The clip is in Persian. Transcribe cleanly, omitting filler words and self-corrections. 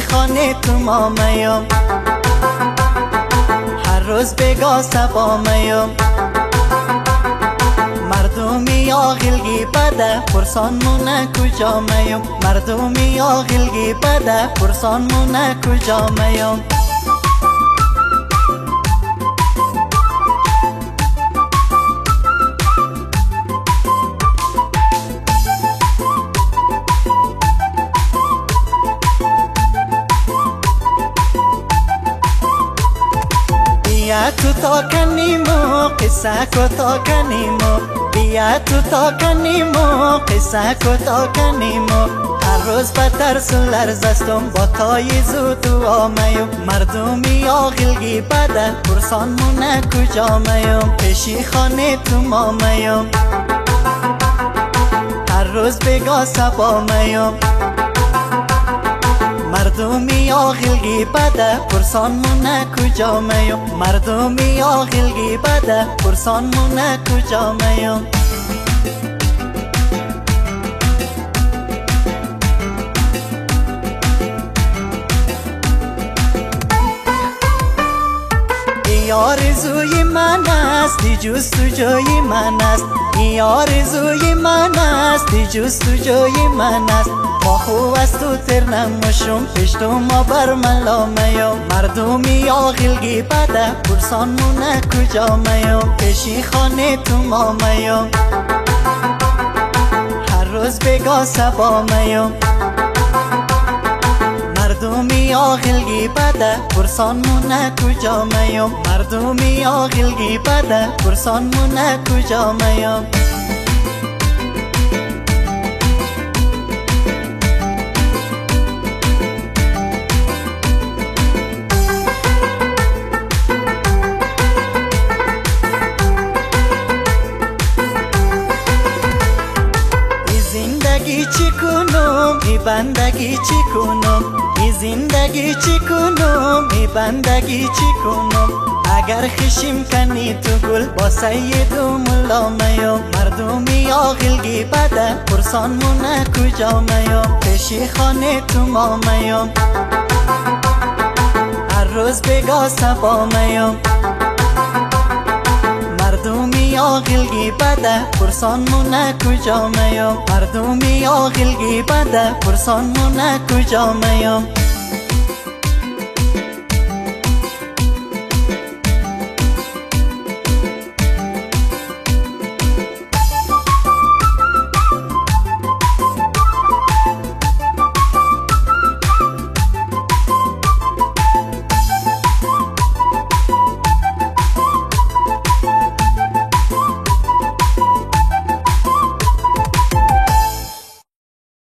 پیشی خانه تو ما میم، هر روز بگاه سبا میم. مردمی آغلگی بده پرسان مونه کجا میم، مردمی آغلگی بده پرسان مونه کجا میم. بیا تو تا کنیمو قصه کو تا کنیمو، بیا تو تا کنیمو قصه کو تا کنیمو. هر روز بدتر لرزستم با تای زود و آمیم، مردمی آغلگی بده پرسان مونه کجا میم، پیشی خانه تو ما میم، هر روز بگاه سبا میم. مردمی آغلگی بده پرسان مونه کجا میم، مردمی آغلگی بده پرسان مونه کجا میم. ای آرزوی من است ای جستجوی من است، ای آرزوی من است ای جستجوی من است. ما خوب است تو تر نموشم پیش تو ما بر ملا میم، مردمی آغلگی بده پرسان مونه کجا میم، پیشی خانه تو ما میم، هر روز بگاه سبا میم. مردمی آغلگی بده پرسان مونه کجا میم، مردمی آغلگی بده پرسان مونه کجا میم. چی کنم ای بندگی چی کنم، ای زندگی چی کنم ای بندگی چی کنم. اگر خشیم کنی تو گل با سید و ملا میم، مردمی آغلگی بده پرسان مونه کجا میم، پیشی خانه تو ما میم، هر روز بگاه سبا میم. مردمی آغلگی بده پرسان مونه کجا میم، مردمی آغلگی بده پرسان مونه کجا میم.